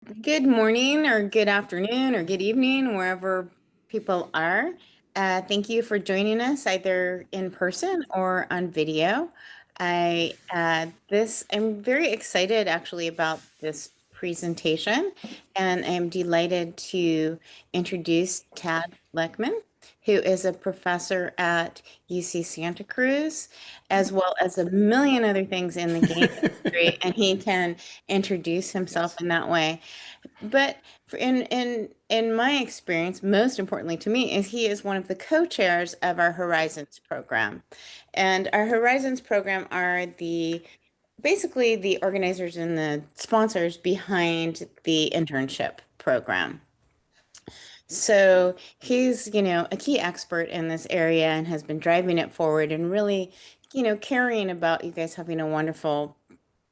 Good morning, or good afternoon, or good evening, wherever people are. Thank you for joining us either in person or on video. I'm very excited actually about this presentation, and I'm delighted to introduce Tad Leckman, who is a professor at UC Santa Cruz, as well as a million other things in the game industry, and he can introduce himself Yes. in that way. But in my experience, most importantly to me, is he is one of the co-chairs of our Horizons program. And our Horizons program are the basically the organizers and the sponsors behind the internship program. So he's, a key expert in this area and has been driving it forward and really, caring about you guys having a wonderful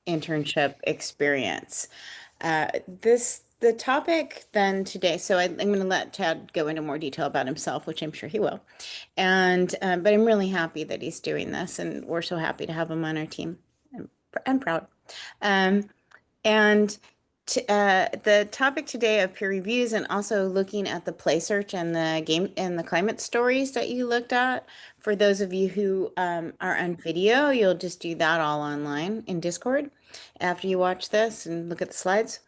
internship experience. The topic then today, so I'm going to let Chad go into more detail about himself, which I'm sure he will. But I'm really happy that he's doing this, and we're so happy to have him on our team. I'm proud. Um, and the topic today of peer reviews and also looking at the play search and the game and the climate stories that you looked at. For those of you who are on video, you'll just do that all online in Discord after you watch this and look at the slides.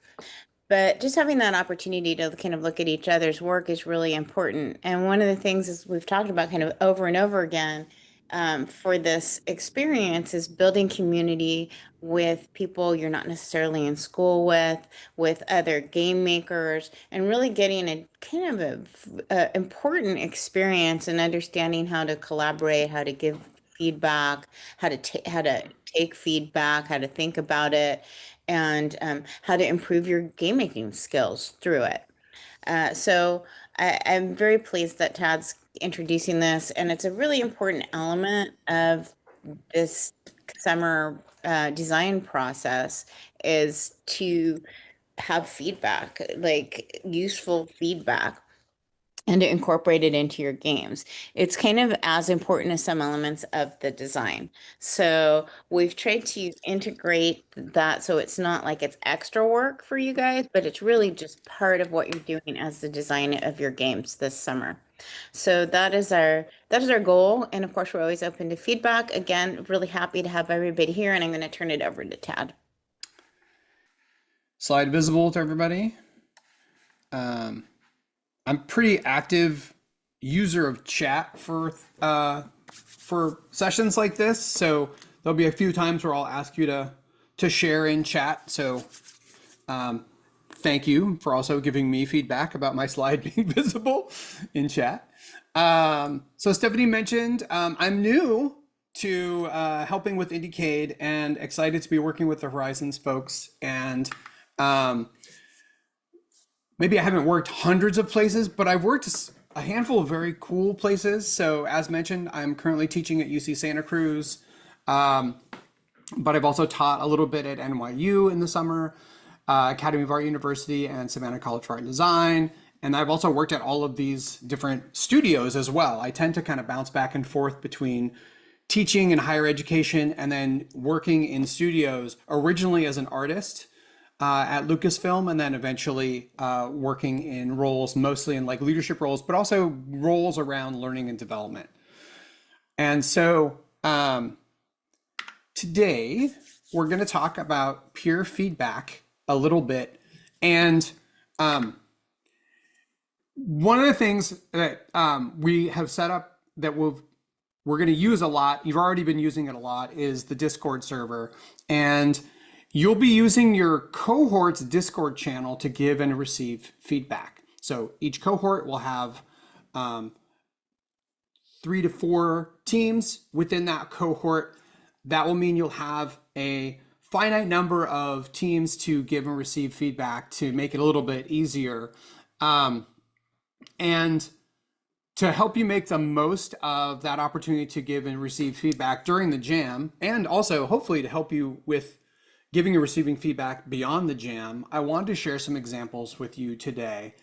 But just having that opportunity to kind of look at each other's work is really important. And one of the things is we've talked about kind of over and over again for this experience is building community with people you're not necessarily in school with other game makers, and really getting a kind of a important experience and understanding how to collaborate, how to give feedback, how to take feedback, how to think about it, and how to improve your game making skills through it. I'm very pleased that Tad's introducing this, and it's a really important element of this summer design process is to have feedback, like useful feedback, and to incorporate it into your games. It's kind of as important as some elements of the design. So we've tried to integrate that so it's not like it's extra work for you guys, but it's really just part of what you're doing as the design of your games this summer. So that is our goal. And of course, we're always open to feedback. Again, really happy to have everybody here, and I'm going to turn it over to Tad. Slide visible to everybody. Um, I'm pretty active user of chat for sessions like this, so there'll be a few times where I'll ask you to share in chat. So thank you for also giving me feedback about my slide being visible in chat. So Stephanie mentioned I'm new to helping with IndieCade and excited to be working with the Horizons folks. And um, maybe I haven't worked hundreds of places, but I've worked a handful of very cool places. So as mentioned, I'm currently teaching at UC Santa Cruz, um, but I've also taught a little bit at NYU in the summer, Academy of Art University, and Savannah College of Art and Design. And I've also worked at all of these different studios as well. I tend to kind of bounce back and forth between teaching in higher education and then working in studios, originally as an artist at Lucasfilm, and then eventually working in roles, mostly in like leadership roles, but also roles around learning and development. And so today we're going to talk about peer feedback a little bit. And um, one of the things that we have set up that we're going to use a lot, you've already been using it a lot, is the Discord server. And you'll be using your cohort's Discord channel to give and receive feedback. So each cohort will have 3 to 4 teams within that cohort. That will mean you'll have a finite number of teams to give and receive feedback to make it a little bit easier. And to help you make the most of that opportunity to give and receive feedback during the jam, and also hopefully to help you with giving and receiving feedback beyond the jam, I wanted to share some examples with you today.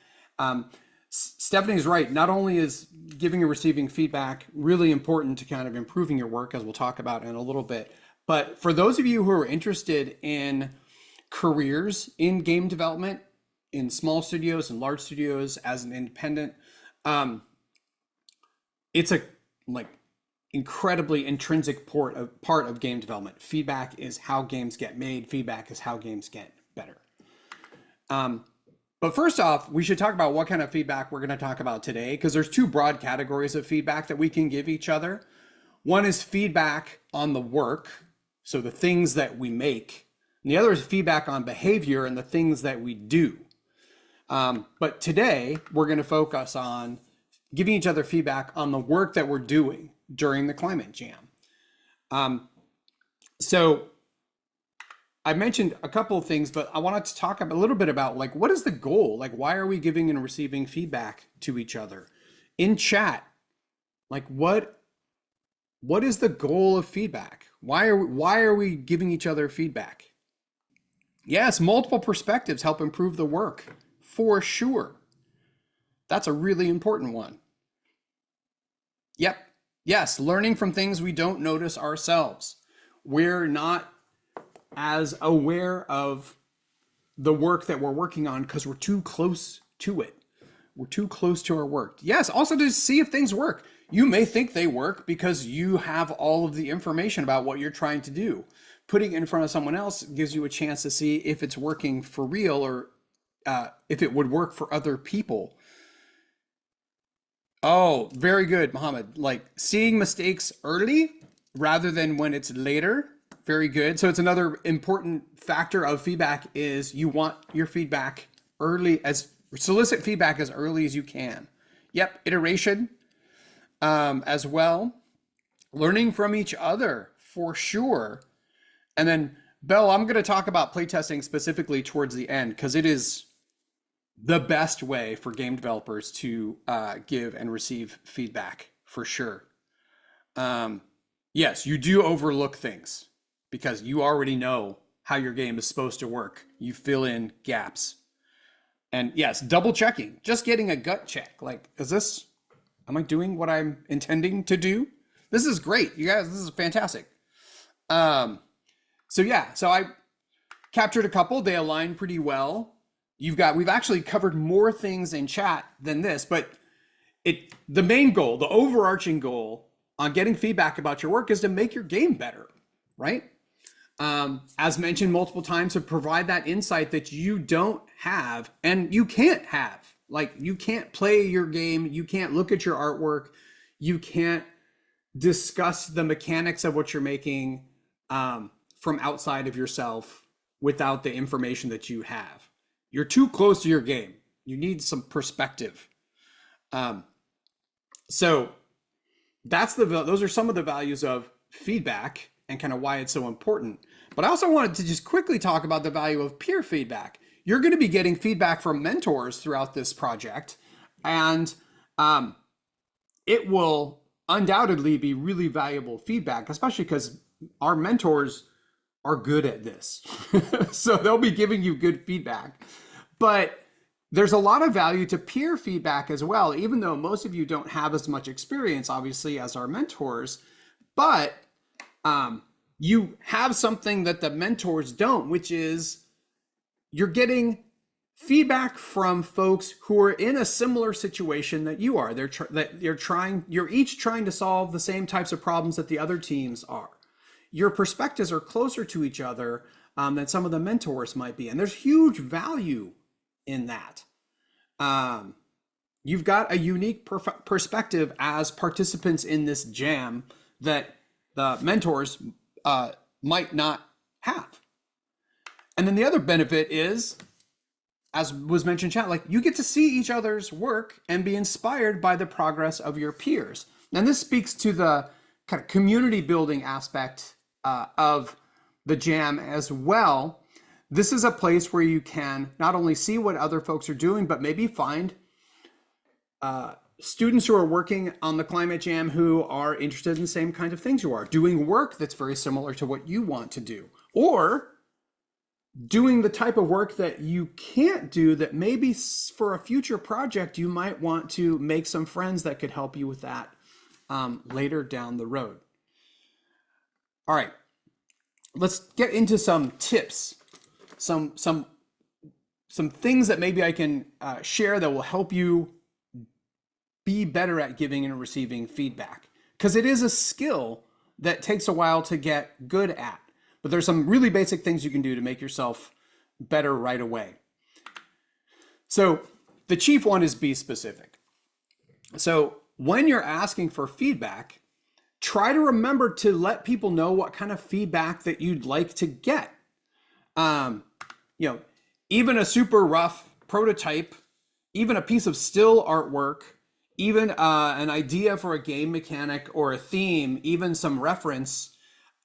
Stephanie's right. Not only is giving and receiving feedback really important to kind of improving your work, as we'll talk about in a little bit, but for those of you who are interested in careers in game development, in small studios and large studios as an independent. Um, it's a like incredibly intrinsic part of game development. Feedback is how games get made. Feedback is how games get better. But first off, we should talk about what kind of feedback we're going to talk about today, because there's two broad categories of feedback that we can give each other. One is feedback on the work, so the things that we make. And the other is feedback on behavior and the things that we do. But today, we're going to focus on giving each other feedback on the work that we're doing during the Climate Jam. So I mentioned a couple of things, but I wanted to talk a little bit about like, what is the goal? Like, why are we giving and receiving feedback to each other in chat? Like, what is the goal of feedback? Why are we giving each other feedback? Yes, multiple perspectives help improve the work, for sure. That's a really important one. Yep. Yes, learning from things we don't notice ourselves. We're not as aware of the work that we're working on because we're too close to it. We're too close to our work. Yes, also to see if things work. You may think they work because you have all of the information about what you're trying to do. Putting it in front of someone else gives you a chance to see if it's working for real, or if it would work for other people. Oh, very good, Mohammed. Like seeing mistakes early rather than when it's later. Very good. So it's another important factor of feedback is you want your feedback solicit feedback as early as you can. Yep, iteration as well. Learning from each other for sure. And then, Belle, I'm going to talk about playtesting specifically towards the end because it is the best way for game developers to give and receive feedback for sure. Yes, you do overlook things because you already know how your game is supposed to work. You fill in gaps. And yes, double checking, just getting a gut check. Like, am I doing what I'm intending to do? This is great, you guys, this is fantastic. So I captured a couple, they align pretty well. We've actually covered more things in chat than this, but the main goal, the overarching goal on getting feedback about your work is to make your game better, right? As mentioned multiple times, to provide that insight that you don't have and you can't have. Like, you can't play your game, you can't look at your artwork, you can't discuss the mechanics of what you're making from outside of yourself without the information that you have. You're too close to your game. You need some perspective. So those are some of the values of feedback and kind of why it's so important. But I also wanted to just quickly talk about the value of peer feedback. You're going to be getting feedback from mentors throughout this project, and it will undoubtedly be really valuable feedback, especially because our mentors are good at this. So they'll be giving you good feedback. But there's a lot of value to peer feedback as well, even though most of you don't have as much experience, obviously, as our mentors. But you have something that the mentors don't, which is you're getting feedback from folks who are in a similar situation that you are. You're each trying to solve the same types of problems that the other teams are. Your perspectives are closer to each other than some of the mentors might be. And there's huge value in that. You've got a unique perspective as participants in this jam that the mentors might not have. And then the other benefit is, as was mentioned in chat, like you get to see each other's work and be inspired by the progress of your peers. And this speaks to the kind of community building aspect of the jam as well. This is a place where you can not only see what other folks are doing, but maybe find students who are working on the Climate Jam who are interested in the same kind of things you are, doing work that's very similar to what you want to do, or doing the type of work that you can't do that maybe for a future project you might want to make some friends that could help you with that later down the road. All right, let's get into some tips, some some things that maybe I can share that will help you be better at giving and receiving feedback, because it is a skill that takes a while to get good at. But there's some really basic things you can do to make yourself better right away. So the chief one is be specific. So when you're asking for feedback, try to remember to let people know what kind of feedback that you'd like to get. Um, you know, even a super rough prototype, even a piece of still artwork, even an idea for a game mechanic or a theme, even some reference,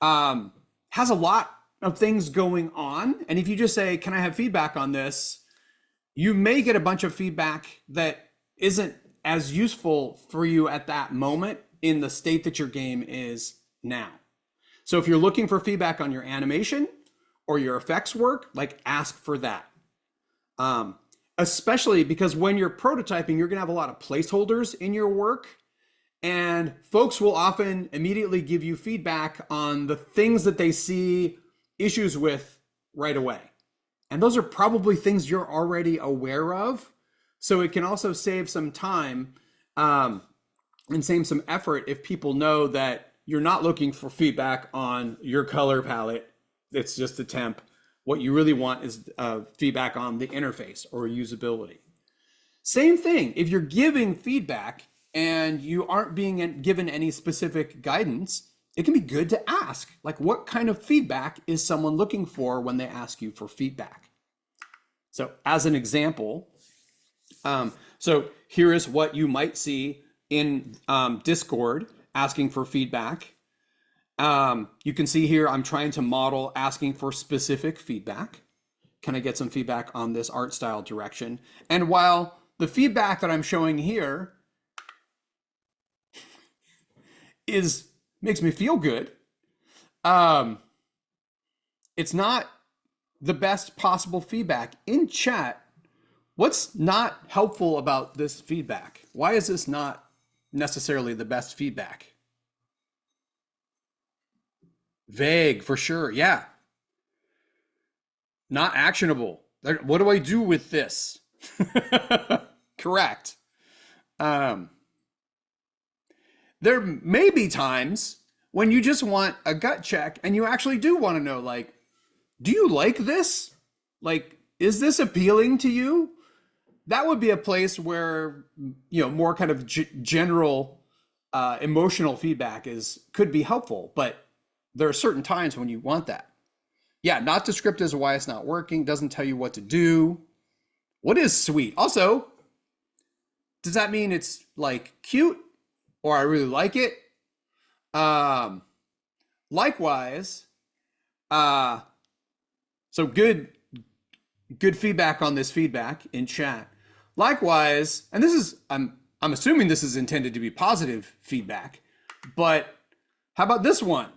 has a lot of things going on. And if you just say, can I have feedback on this? You may get a bunch of feedback that isn't as useful for you at that moment in the state that your game is now. So if you're looking for feedback on your animation or your effects work, like ask for that. Especially because when you're prototyping, you're gonna have a lot of placeholders in your work, and folks will often immediately give you feedback on the things that they see issues with right away. And those are probably things you're already aware of. So it can also save some time and save some effort if people know that you're not looking for feedback on your color palette. It's just a temp. What you really want is feedback on the interface or usability. Same thing, if you're giving feedback and you aren't being given any specific guidance, it can be good to ask, like, what kind of feedback is someone looking for when they ask you for feedback? So as an example, so here is what you might see in Discord asking for feedback. You can see here, I'm trying to model asking for specific feedback. Can I get some feedback on this art style direction? And while the feedback that I'm showing here makes me feel good, it's not the best possible feedback. In chat, what's not helpful about this feedback? Why is this not necessarily the best feedback? Vague, for sure. Yeah. Not actionable. What do I do with this? Correct. There may be times when you just want a gut check and you actually do want to know, like, do you like this? Like, is this appealing to you? That would be a place where, you know, more kind of general emotional feedback could be helpful, but there are certain times when you want that. Yeah, not descriptive as why it's not working, doesn't tell you what to do. What is sweet? Also, does that mean it's like cute or I really like it? Likewise, so good feedback on this feedback in chat. Likewise, and this is, I'm assuming this is intended to be positive feedback, but how about this one?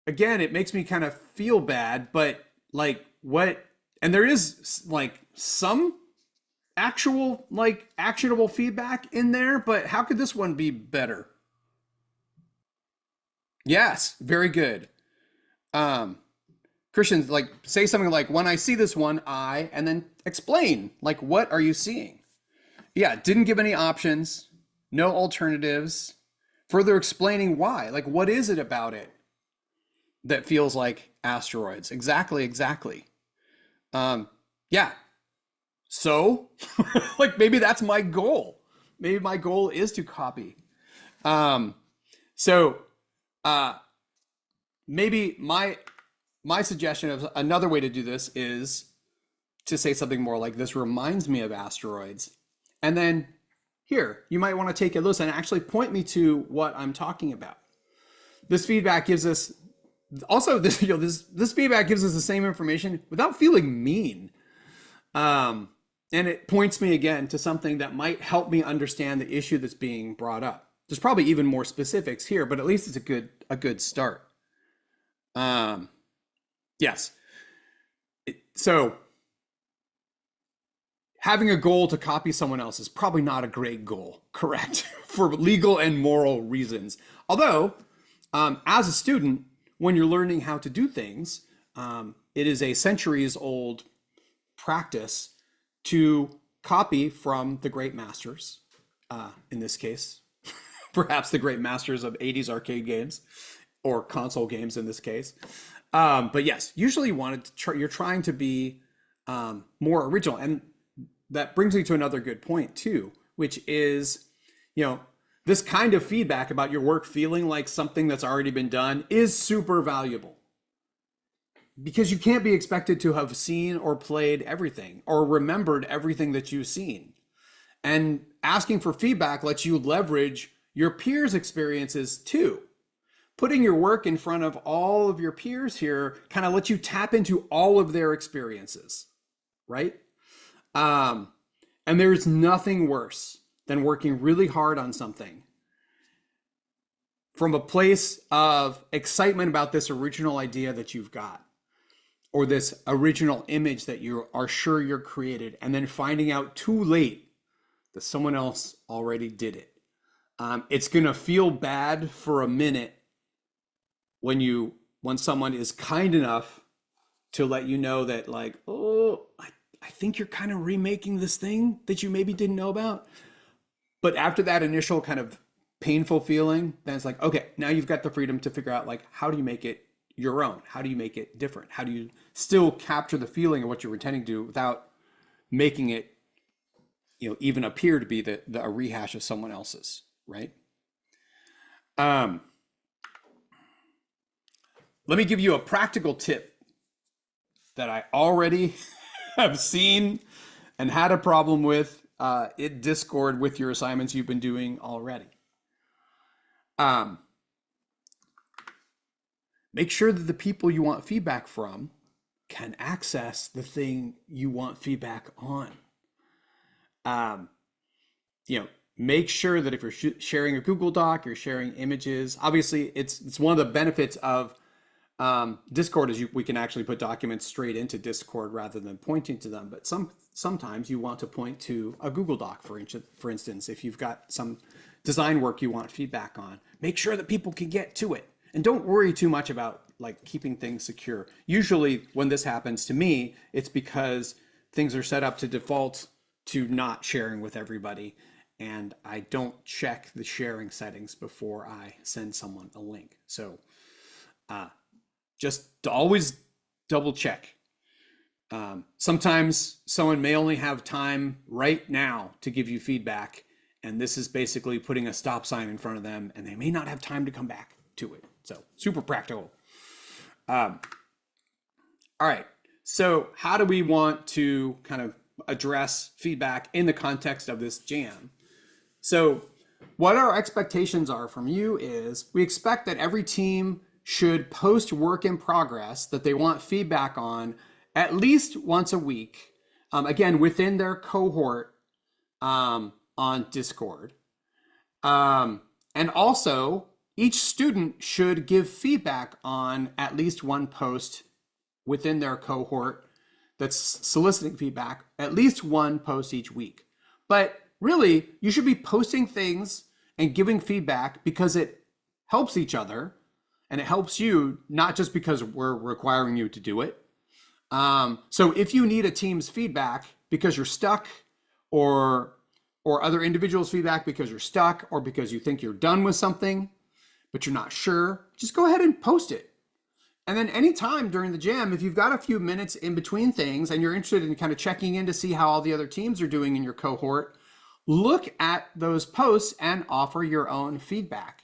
Again, it makes me kind of feel bad, but like what, and there is like some actual like actionable feedback in there, but how could this one be better? Yes, very good. Christian, like say something like, when I see this one, and then explain, like, what are you seeing? Yeah, didn't give any options, no alternatives, further explaining why, like, what is it about it that feels like asteroids? Exactly. Yeah. So, like, maybe that's my goal. Maybe my goal is to copy. Maybe my suggestion of another way to do this is to say something more like, this reminds me of asteroids. And then here, you might want to take a listen and actually point me to what I'm talking about. This feedback gives us also this feedback gives us the same information without feeling mean. And it points me again to something that might help me understand the issue that's being brought up. There's probably even more specifics here, but at least it's a good start. Yes. So having a goal to copy someone else is probably not a great goal, correct? For legal and moral reasons. Although, as a student, when you're learning how to do things, It is a centuries old practice to copy from the great masters, in this case, perhaps the great masters of 80s arcade games or console games in this case. But yes, usually you're trying to be more original. And that brings me to another good point too, which is, this kind of feedback about your work feeling like something that's already been done is super valuable, because you can't be expected to have seen or played everything or remembered everything that you've seen. And asking for feedback lets you leverage your peers' experiences too. Putting your work in front of all of your peers here kind of lets you tap into all of their experiences, right? And there's nothing worse than working really hard on something from a place of excitement about this original idea that you've got, or this original image that you are sure you're created, and then finding out too late that someone else already did it. It's gonna feel bad for a minute when someone is kind enough to let you know that, like, oh, I think you're kind of remaking this thing that you maybe didn't know about. But after that initial kind of painful feeling, then it's like, okay, now you've got the freedom to figure out, like, how do you make it your own? How do you make it different? How do you still capture the feeling of what you're intending to do without making it, even appear to be a rehash of someone else's, right? Let me give you a practical tip that I already have seen and had a problem with in Discord with your assignments you've been doing already. Make sure that the people you want feedback from can access the thing you want feedback on. Make sure that if you're sharing a Google Doc, you're sharing images. Obviously, it's one of the benefits of Discord is we can actually put documents straight into Discord rather than pointing to them. But sometimes you want to point to a Google Doc, for instance, if you've got some design work you want feedback on. Make sure that people can get to it, and don't worry too much about like keeping things secure. Usually, when this happens to me, it's because things are set up to default to not sharing with everybody, and I don't check the sharing settings before I send someone a link. So just to always double check. Sometimes someone may only have time right now to give you feedback, and this is basically putting a stop sign in front of them, and they may not have time to come back to it. So super practical. All right, so how do we want to kind of address feedback in the context of this jam? So what our expectations are from you is we expect that every team should post work in progress that they want feedback on at least once a week, again, within their cohort on Discord. And also, each student should give feedback on at least one post within their cohort that's soliciting feedback, at least one post each week. But really, you should be posting things and giving feedback because it helps each other. And it helps you, not just because we're requiring you to do it. So if you need a team's feedback because you're stuck, or other individuals' feedback because you're stuck, or because you think you're done with something, but you're not sure, just go ahead and post it. And then anytime during the jam, if you've got a few minutes in between things and you're interested in kind of checking in to see how all the other teams are doing in your cohort, look at those posts and offer your own feedback.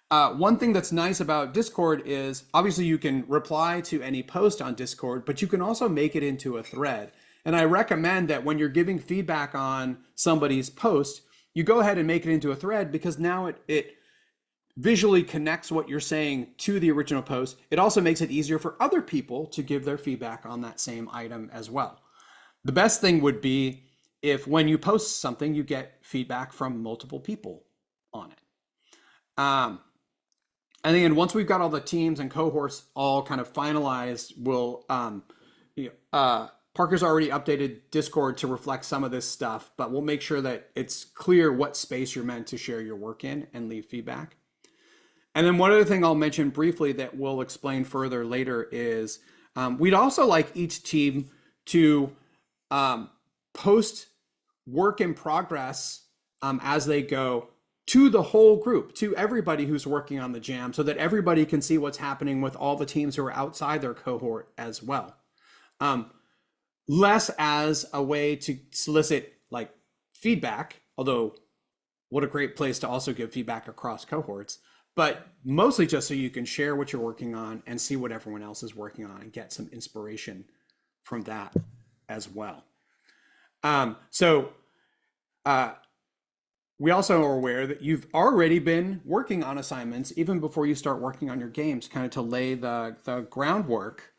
One thing that's nice about Discord is obviously you can reply to any post on Discord, but you can also make it into a thread. And I recommend that when you're giving feedback on somebody's post, you go ahead and make it into a thread, because now it visually connects what you're saying to the original post. It also makes it easier for other people to give their feedback on that same item as well. The best thing would be if when you post something, you get feedback from multiple people on it. And then once we've got all the teams and cohorts all kind of finalized, we'll, Parker's already updated Discord to reflect some of this stuff, but we'll make sure that it's clear what space you're meant to share your work in and leave feedback. And then one other thing I'll mention briefly that we'll explain further later is We'd also like each team to post work in progress as they go to the whole group, to everybody who's working on the jam, so that everybody can see what's happening with all the teams who are outside their cohort as well. Less as a way to solicit like feedback, although what a great place to also give feedback across cohorts, but mostly just so you can share what you're working on and see what everyone else is working on and get some inspiration from that as well. So we also are aware that you've already been working on assignments even before you start working on your games, kind of to lay the groundwork.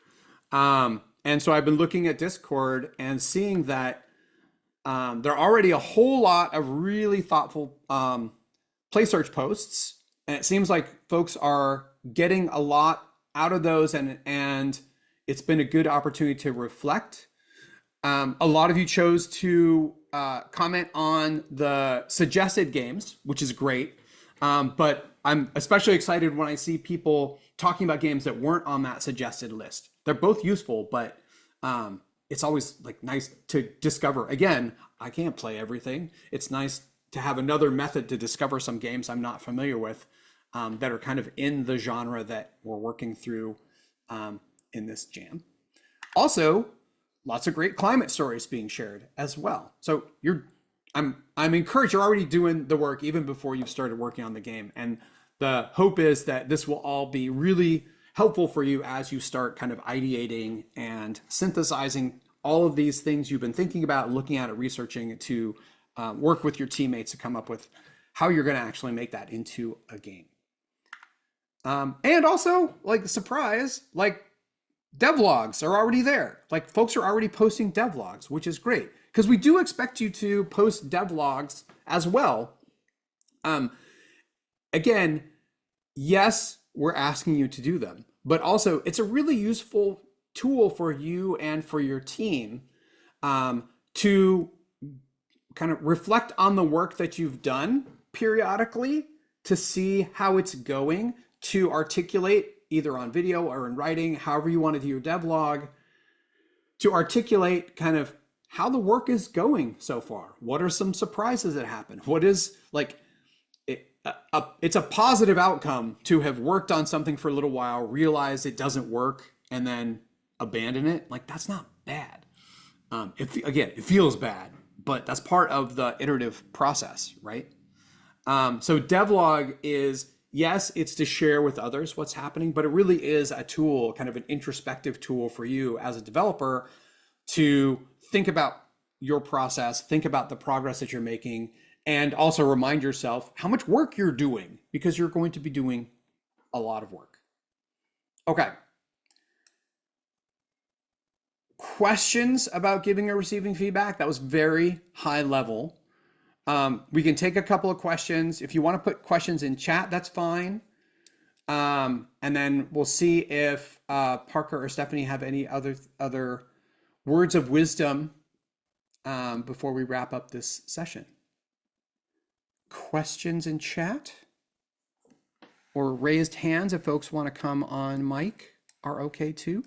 And so I've been looking at Discord and seeing that there are already a whole lot of really thoughtful play search posts. And it seems like folks are getting a lot out of those, and it's been a good opportunity to reflect. A lot of you chose to comment on the suggested games, which is great. But I'm especially excited when I see people talking about games that weren't on that suggested list. They're both useful, but it's always like nice to discover. Again, I can't play everything. It's nice to have another method to discover some games I'm not familiar with that are kind of in the genre that we're working through in this jam. Also, lots of great climate stories being shared as well. So I'm encouraged you're already doing the work even before you've started working on the game. And the hope is that this will all be really helpful for you as you start kind of ideating and synthesizing all of these things you've been thinking about, looking at it, researching it, to work with your teammates to come up with how you're going to actually make that into a game. And also, like, surprise, like, devlogs are already there. Like, folks are already posting devlogs, which is great, because we do expect you to post devlogs as well. Again, yes, we're asking you to do them, but also it's a really useful tool for you and for your team to kind of reflect on the work that you've done periodically, to see how it's going, to articulate either on video or in writing, however you want to do your devlog, to articulate kind of how the work is going so far. What are some surprises that happen? What is, like, it's a positive outcome to have worked on something for a little while, realize it doesn't work, and then abandon it. Like, that's not bad. It feels bad, but that's part of the iterative process, right? So devlog is, yes, it's to share with others what's happening, but it really is a tool, kind of an introspective tool for you as a developer to think about your process, think about the progress that you're making, and also remind yourself how much work you're doing, because you're going to be doing a lot of work. Okay. Questions about giving or receiving feedback? That was very high level. We can take a couple of questions. If you want to put questions in chat, that's fine. And then we'll see if Parker or Stephanie have any other words of wisdom before we wrap up this session. Questions in chat or raised hands if folks want to come on mic are okay too.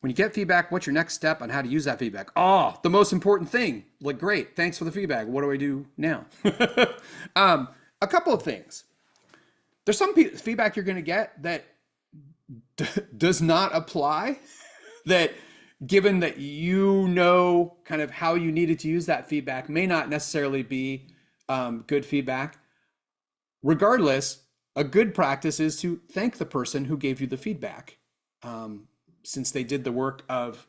When you get feedback, what's your next step on how to use that feedback? Oh, the most important thing. Like, great, thanks for the feedback. What do I do now? A couple of things. There's some feedback you're going to get that does not apply, that given that you know kind of how you needed to use that feedback may not necessarily be good feedback. Regardless, a good practice is to thank the person who gave you the feedback, since they did the work of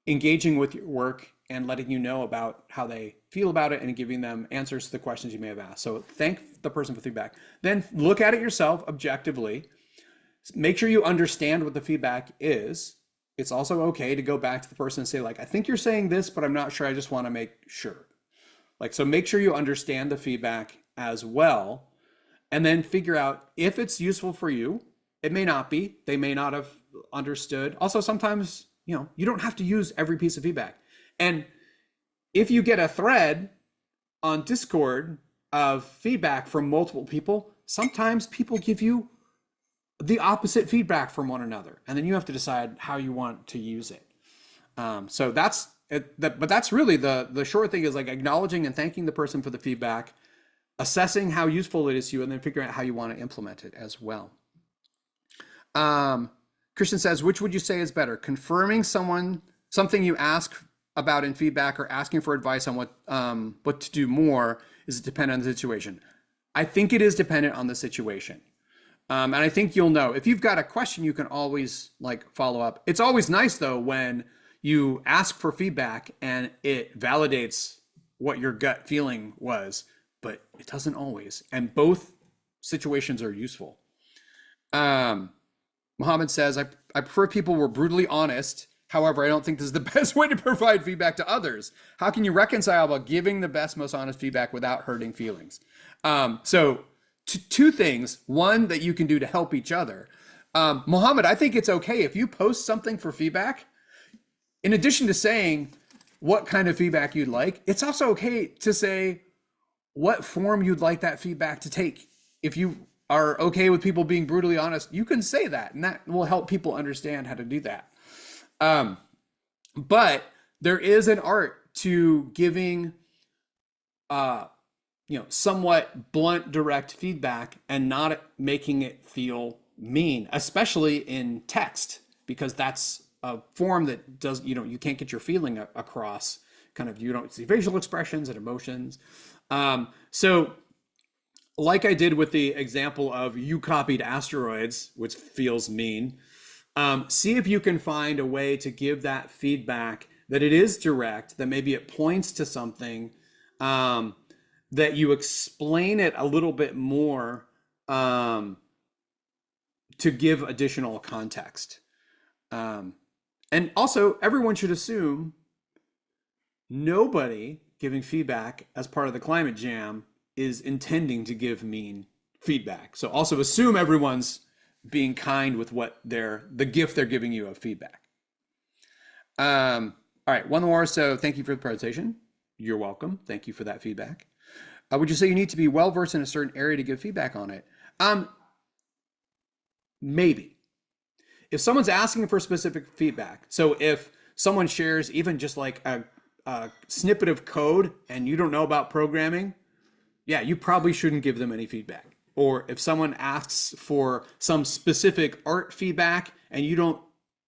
engaging with your work and letting you know about how they feel about it and giving them answers to the questions you may have asked. So thank the person for feedback. Then look at it yourself objectively. Make sure you understand what the feedback is. It's also okay to go back to the person and say, like, I think you're saying this, but I'm not sure. I just want to make sure. Like, so make sure you understand the feedback as well, and then figure out if it's useful for you. It may not be. They may not have understood. Also, sometimes, you don't have to use every piece of feedback. And if you get a thread on Discord of feedback from multiple people, sometimes people give you the opposite feedback from one another, and then you have to decide how you want to use it. So that's it. But that's really the short thing is like acknowledging and thanking the person for the feedback, assessing how useful it is to you, and then figuring out how you want to implement it as well. Christian says, which would you say is better, confirming something you ask about in feedback, or asking for advice on what to do more? Is it dependent on the situation? I think it is dependent on the situation. And I think you'll know if you've got a question, you can always like follow up. It's always nice though when you ask for feedback and it validates what your gut feeling was, but it doesn't always. And both situations are useful. Mohammed says, I prefer people were brutally honest. However, I don't think this is the best way to provide feedback to others. How can you reconcile about giving the best, most honest feedback without hurting feelings? So two things. One that you can do to help each other. Mohammed, I think it's okay if you post something for feedback, in addition to saying what kind of feedback you'd like, it's also okay to say what form you'd like that feedback to take. If you are okay with people being brutally honest, you can say that, and that will help people understand how to do that. But there is an art to giving, somewhat blunt, direct feedback and not making it feel mean, especially in text, because that's a form that does, you can't get your feeling across. Kind of, you don't see facial expressions and emotions. So like I did with the example of you copied asteroids, which feels mean, see if you can find a way to give that feedback that it is direct, that maybe it points to something, that you explain it a little bit more, to give additional context. And also, everyone should assume nobody giving feedback as part of the climate jam is intending to give mean feedback. So also assume everyone's being kind with the gift they're giving you of feedback. All right, one more. So thank you for the presentation. You're welcome. Thank you for that feedback. Would you say you need to be well versed in a certain area to give feedback on it? Maybe. If someone's asking for specific feedback, so if someone shares even just like a snippet of code and you don't know about programming, yeah, you probably shouldn't give them any feedback. Or if someone asks for some specific art feedback and you don't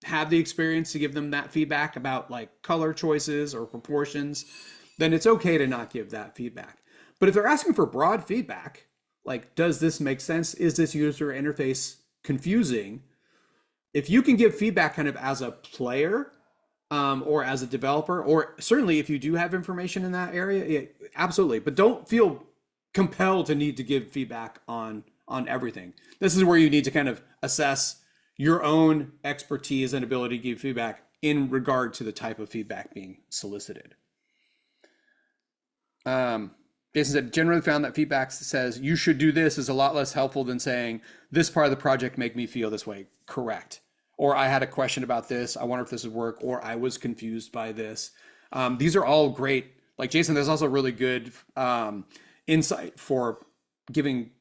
have the experience to give them that feedback about like color choices or proportions, then it's okay to not give that feedback. But if they're asking for broad feedback, like, does this make sense? Is this user interface confusing? If you can give feedback kind of as a player, or as a developer, or certainly if you do have information in that area, yeah, absolutely. But don't feel compelled to need to give feedback on everything. This is where you need to kind of assess your own expertise and ability to give feedback in regard to the type of feedback being solicited. Jason said, generally found that feedback says you should do this is a lot less helpful than saying this part of the project made me feel this way. Correct. Or I had a question about this. I wonder if this would work. Or I was confused by this. These are all great. Like Jason, there's also really good insight for giving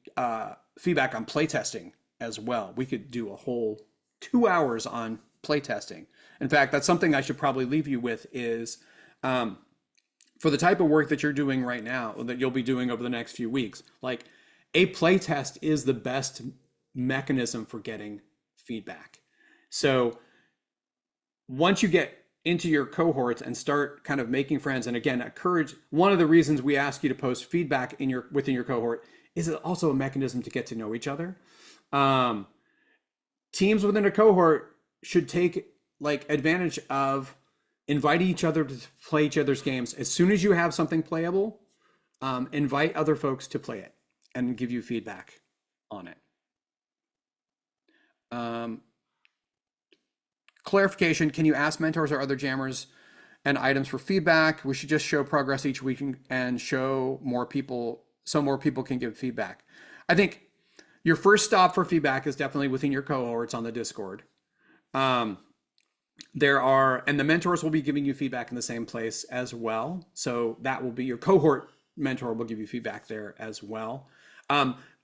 feedback on playtesting as well. We could do a whole 2 hours on playtesting. In fact, that's something I should probably leave you with is for the type of work that you're doing right now, that you'll be doing over the next few weeks, like a playtest is the best mechanism for getting feedback. So once you get into your cohorts and start kind of making friends, and again, encourage, one of the reasons we ask you to post feedback within your cohort is also a mechanism to get to know each other. Teams within a cohort should take like advantage of inviting each other to play each other's games. As soon as you have something playable, invite other folks to play it and give you feedback on it. Clarification, can you ask mentors or other jammers and items for feedback? We should just show progress each week and show more people, so more people can give feedback. I think your first stop for feedback is definitely within your cohorts on the Discord. And the mentors will be giving you feedback in the same place as well. So that will be your cohort mentor will give you feedback there as well.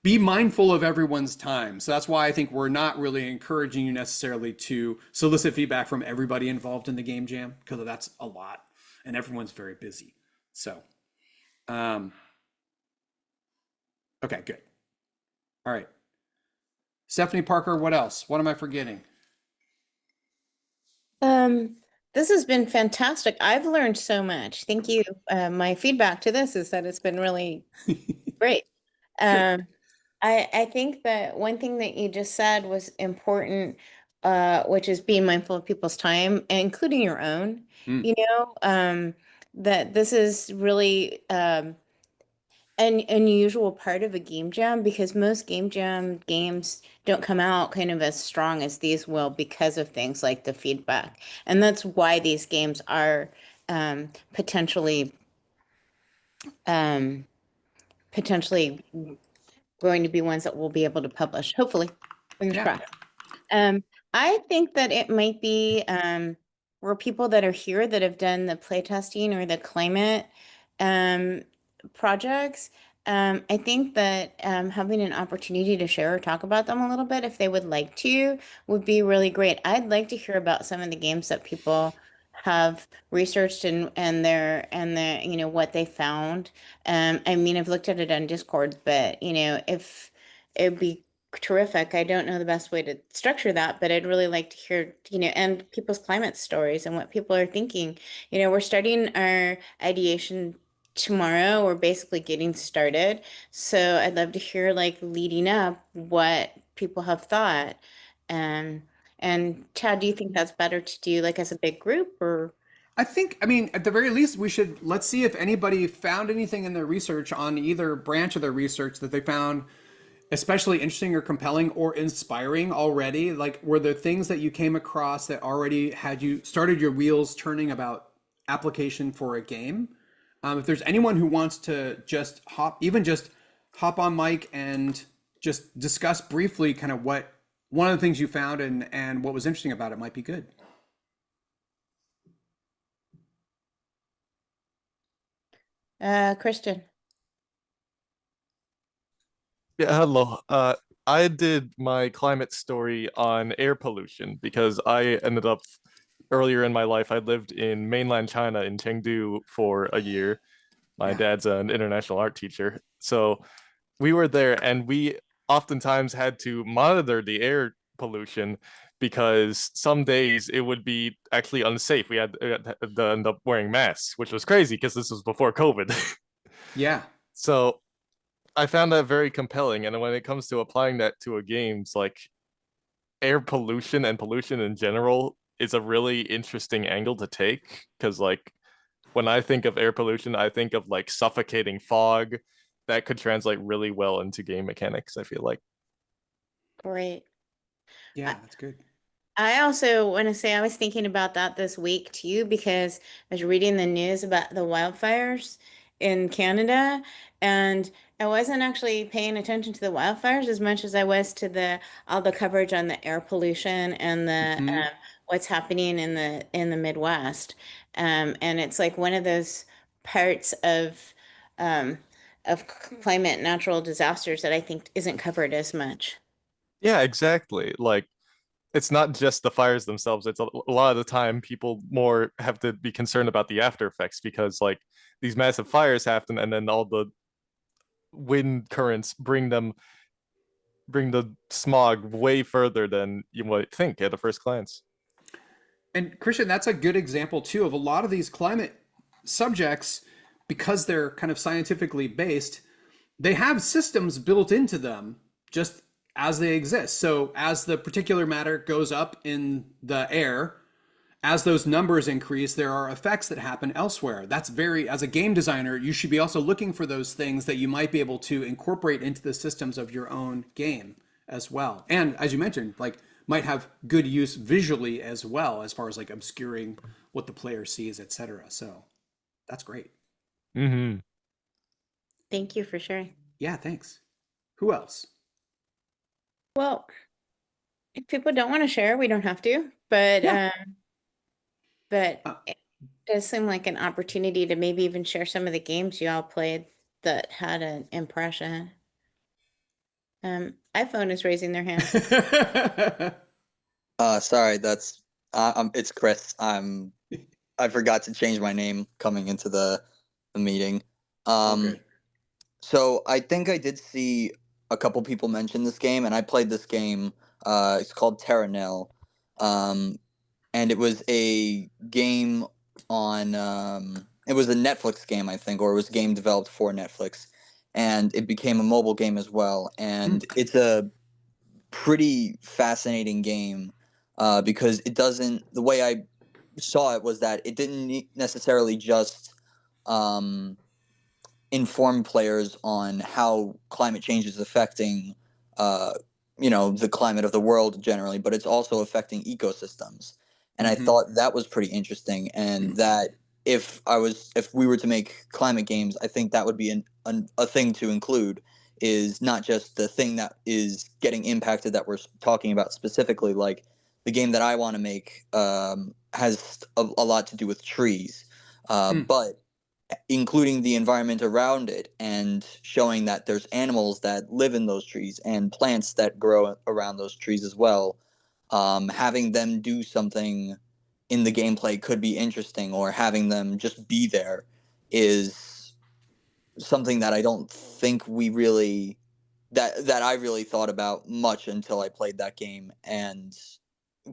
be mindful of everyone's time. So that's why I think we're not really encouraging you necessarily to solicit feedback from everybody involved in the game jam, because that's a lot and everyone's very busy. So, um, okay, good. All right. Stephanie Parker, what else? What am I forgetting? Um, this has been fantastic. I've learned so much. Thank you. My feedback to this is that it's been really great. Good. Um, I think that one thing that you just said was important, which is being mindful of people's time, including your own. Mm. You know, that this is really an unusual part of a game jam because most game jam games don't come out kind of as strong as these will because of things like the feedback. And that's why these games are potentially um, potentially going to be ones that we'll be able to publish. Hopefully, fingers Yeah. crossed. Um, I think that it might be where people that are here that have done the playtesting or the climate um, projects. I think that having an opportunity to share or talk about them a little bit, if they would like to, would be really great. I'd like to hear about some of the games that people have researched and their what they found. I mean, I've looked at it on Discord, but if it'd be terrific. I don't know the best way to structure that, but I'd really like to hear, and people's climate stories and what people are thinking. We're starting our ideation tomorrow. We're basically getting started. So I'd love to hear, like, leading up what people have thought. Um, and Chad, do you think that's better to do like as a big group or? I think, I mean, at the very least, let's see if anybody found anything in their research on either branch of their research that they found especially interesting or compelling or inspiring already. Like, were there things that you came across that already had you started your wheels turning about application for a game? If there's anyone who wants to just hop on mic and just discuss briefly kind of what one of the things you found and what was interesting about it might be good. Christian. Yeah, hello. I did my climate story on air pollution because I ended up earlier in my life, I lived in mainland China in Chengdu for a year. My Yeah. dad's an international art teacher. So we were there and we oftentimes had to monitor the air pollution because some days it would be actually unsafe. We had to end up wearing masks, which was crazy because this was before COVID. Yeah. So I found that very compelling. And when it comes to applying that to a games, like air pollution and pollution in general is a really interesting angle to take. Because like when I think of air pollution, I think of like suffocating fog that could translate really well into game mechanics, I feel like. Great. Yeah, that's good. I also want to say I was thinking about that this week too because I was reading the news about the wildfires in Canada, and I wasn't actually paying attention to the wildfires as much as I was to the all the coverage on the air pollution and the Hmm. what's happening in the Midwest. And it's like one of those parts um, of climate natural disasters that I think isn't covered as much. Yeah, exactly. Like it's not just the fires themselves. It's a lot of the time people more have to be concerned about the after effects because like these massive fires happen and then all the wind currents bring the smog way further than you might think at a first glance. And Christian, that's a good example too of a lot of these climate subjects, because they're kind of scientifically based, they have systems built into them just as they exist. So as the particular matter goes up in the air, as those numbers increase, there are effects that happen elsewhere. That's very, as a game designer, you should be also looking for those things that you might be able to incorporate into the systems of your own game as well. And as you mentioned, like might have good use visually as well, as far as like obscuring what the player sees, etc. So that's great. Mm-hmm. Thank you for sharing. Yeah, thanks. Who else? Well, if people don't want to share, we don't have to, but Yeah. Uh, it does seem like an opportunity to maybe even share some of the games you all played that had an impression. iPhone is raising their hand. Sorry, that's it's Chris. I forgot to change my name coming into the meeting. All Um, good. so I think I did see a couple people mention this game, and I played this game. It's called Terra Nil, um, and it was a game on. It was a Netflix game, I think, or it was a game developed for Netflix, and it became a mobile game as well. Hmm. And it's a pretty fascinating game because it doesn't. The way I saw it was that it didn't necessarily just um, inform players on how climate change is affecting, uh, the climate of the world generally, but it's also affecting ecosystems. And I Hmm. thought that was pretty interesting, and that if we were to make climate games, I think that would be a thing to include. Is not just the thing that is getting impacted that we're talking about specifically. Like the game that I want to make has a lot to do with trees, Hmm. but including the environment around it and showing that there's animals that live in those trees and plants that grow around those trees as well. Having them do something in the gameplay could be interesting, or having them just be there is something that I don't think we really that I really thought about much until I played that game, and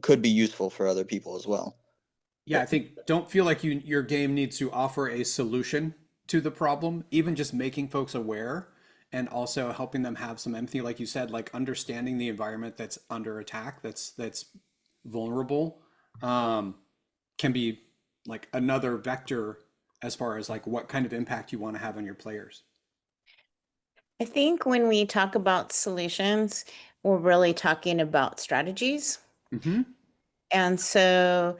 could be useful for other people as well. Yeah, I think don't feel like your game needs to offer a solution to the problem, even just making folks aware and also helping them have some empathy, like you said, like understanding the environment that's under attack, that's vulnerable, um, can be like another vector as far as like what kind of impact you want to have on your players. I think when we talk about solutions, we're really talking about strategies. Hmm. And so,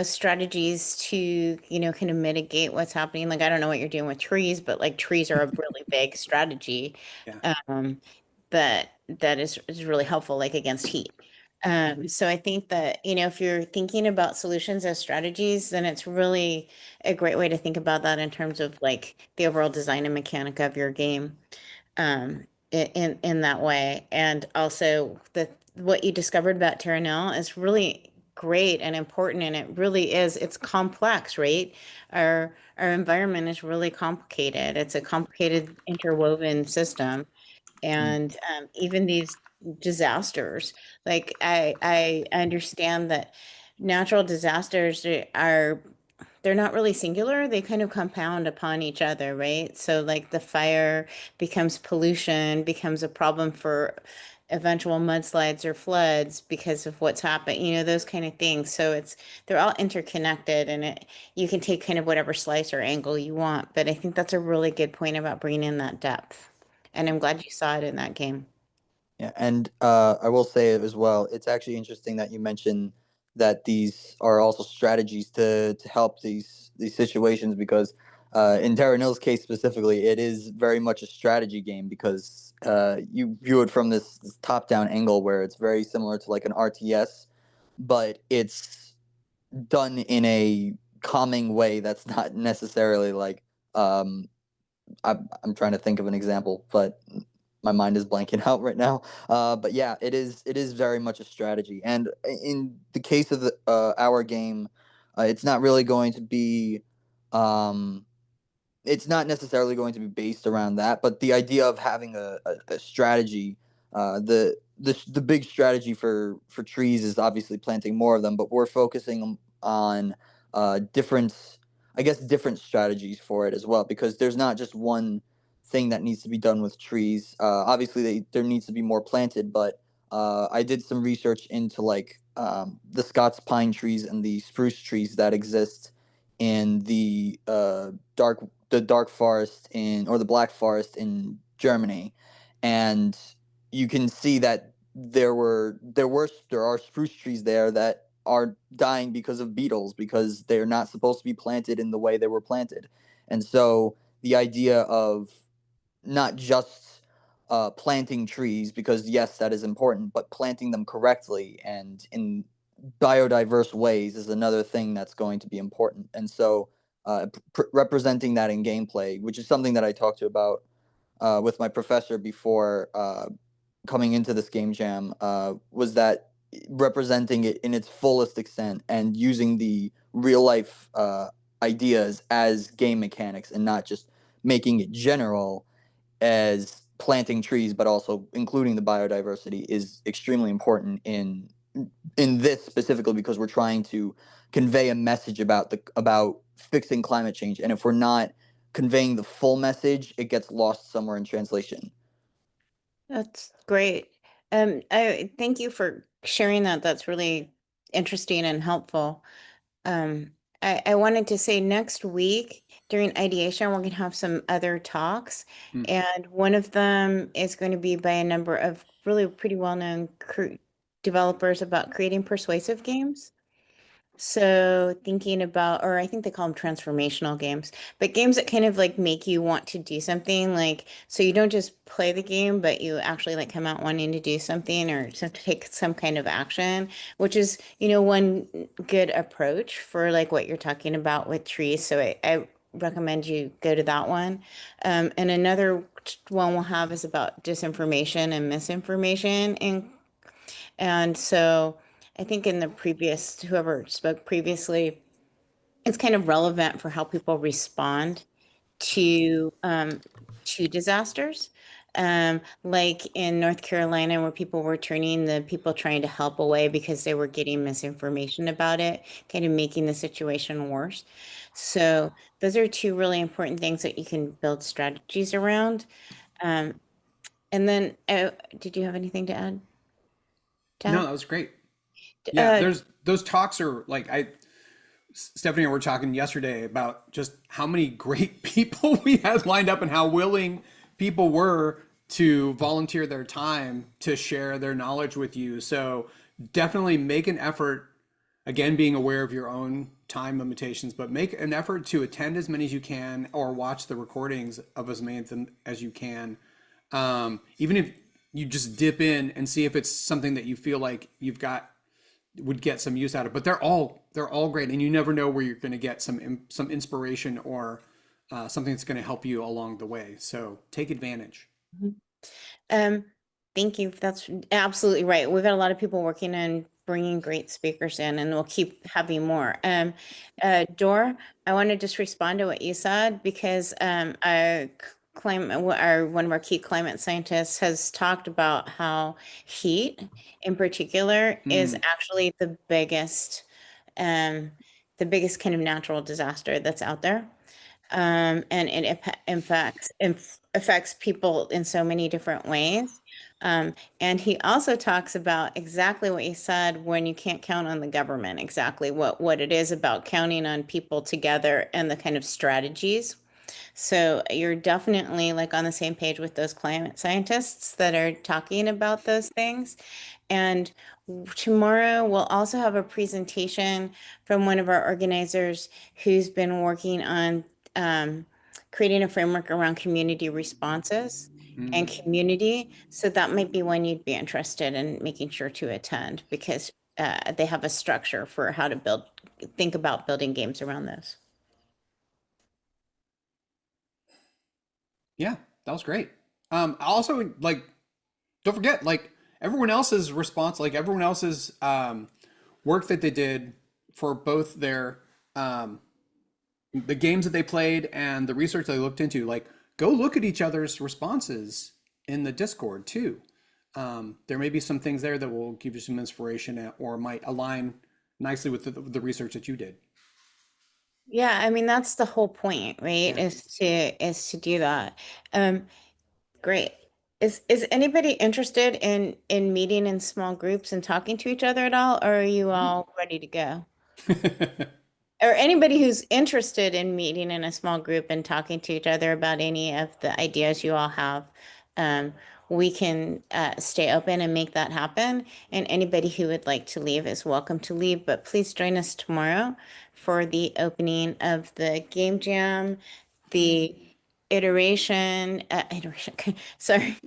strategies to, kind of mitigate what's happening. Like, I don't know what you're doing with trees, but like trees are a really big strategy. Yeah. Um, that is really helpful, like against heat. So I think that, if you're thinking about solutions as strategies, then it's really a great way to think about that in terms of like the overall design and mechanic of your game in that way. And also the what you discovered about Terranel is really great and important, and it really is. It's complex, right? Our environment is really complicated. It's a complicated interwoven system, and even these disasters. Like I understand that natural disasters are they're not really singular. They kind of compound upon each other, right? So like the fire becomes pollution, becomes a problem for eventual mudslides or floods because of what's happened, those kind of things. So they're all interconnected, and you can take kind of whatever slice or angle you want. But I think that's a really good point about bringing in that depth. And I'm glad you saw it in that game. Yeah, and I will say as well, it's actually interesting that you mentioned that these are also strategies to help these situations, because in Terra Nil's case specifically, it is very much a strategy game, because you view it from this top-down angle where it's very similar to like an RTS, but it's done in a calming way that's not necessarily like um, I'm trying to think of an example, but my mind is blanking out right now. But yeah, it is very much a strategy, and in the case of our game, it's not really going to be. Um, it's not necessarily going to be based around that, but the idea of having a strategy, the big strategy for trees is obviously planting more of them, but we're focusing on different, I guess, different strategies for it as well, because there's not just one thing that needs to be done with trees. Obviously, there needs to be more planted, but I did some research into like the Scots pine trees and the spruce trees that exist in the dark forest in or the black forest in Germany, and you can see that there are spruce trees there that are dying because of beetles, because they're not supposed to be planted in the way they were planted. And so the idea of not just planting trees, because yes, that is important, but planting them correctly and in biodiverse ways is another thing that's going to be important. And so representing that in gameplay, which is something that I talked to about with my professor before coming into this game jam was that representing it in its fullest extent and using the real life ideas as game mechanics and not just making it general as planting trees, but also including the biodiversity is extremely important in this specifically because we're trying to convey a message about fixing climate change, and if we're not conveying the full message, it gets lost somewhere in translation. That's great. I thank you for sharing that. That's really interesting and helpful. Um, I wanted to say next week during ideation, we're going to have some other talks, Hmm. and one of them is going to be by a number of really pretty well-known developers about creating persuasive games. So thinking about, or I think they call them transformational games, but games that kind of like make you want to do something, like so you don't just play the game, but you actually like come out wanting to do something or to take some kind of action, which is, one good approach for like what you're talking about with trees. So I recommend you go to that one. And another one we'll have is about disinformation and misinformation and so I think in the previous, whoever spoke previously, it's kind of relevant for how people respond to disasters. Like in North Carolina, where people were turning the people trying to help away because they were getting misinformation about it, kind of making the situation worse. So those are two really important things that you can build strategies around. Um, and then, did you have anything to add, No, Tad? that was great. Yeah, Uh, there's those talks are like Stephanie and I were talking yesterday about just how many great people we had lined up and how willing people were to volunteer their time to share their knowledge with you. So definitely make an effort, again, being aware of your own time limitations, but make an effort to attend as many as you can or watch the recordings of as many of them as you can. Even if you just dip in and see if it's something that you feel like you've got would get some use out of. But they're all great, and you never know where you're going to get some inspiration or something that's going to help you along the way. So take advantage. Um, thank you. That's absolutely right. We've got a lot of people working on bringing great speakers in, and we'll keep having more. Dor, I want to just respond to what you said because one of our key climate scientists has talked about how heat, in particular, is Mm, actually um, the biggest kind of natural disaster that's out there. And it affects people in so many different ways. And he also talks about exactly what you said when you can't count on the government, exactly what it is about counting on people together and the kind of strategies. So you're definitely like on the same page with those climate scientists that are talking about those things. And tomorrow we'll also have a presentation from one of our organizers who's been working on creating a framework around community responses and mm. community. So that might be one you'd be interested in making sure to attend because they have a structure for how to think about building games around those. Yeah, that was great. Also, like, don't forget, like everyone else's response, like everyone else's work that they did for both their um, the games that they played and the research they looked into, like go look at each other's responses in the Discord too. There may be some things there that will give you some inspiration or might align nicely with the research that you did. Yeah, I mean that's the whole point, right? Yeah. Is to do that. Um, Great. Is anybody interested in meeting in small groups and talking to each other at all, or are you all ready to go? Or anybody who's interested in meeting in a small group and talking to each other about any of the ideas you all have, um, we can stay open and make that happen. And anybody who would like to leave is welcome to leave, but please join us tomorrow for the opening of the game jam, the iteration, sorry,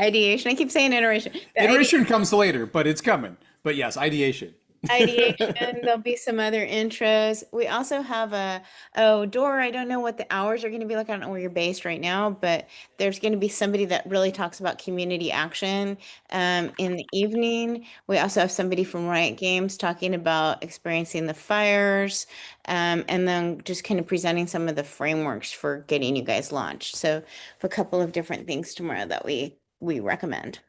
ideation. I keep saying iteration. The idea. Iteration comes later, but it's coming. But yes, ideation. ideation. There'll be some other intros. We also have oh, Dora, I don't know what the hours are going to be like. I don't know where you're based right now, but there's going to be somebody that really talks about community action in the evening. We also have somebody from Riot Games talking about experiencing the fires, and then just kind of presenting some of the frameworks for getting you guys launched. So, a couple of different things tomorrow that we recommend.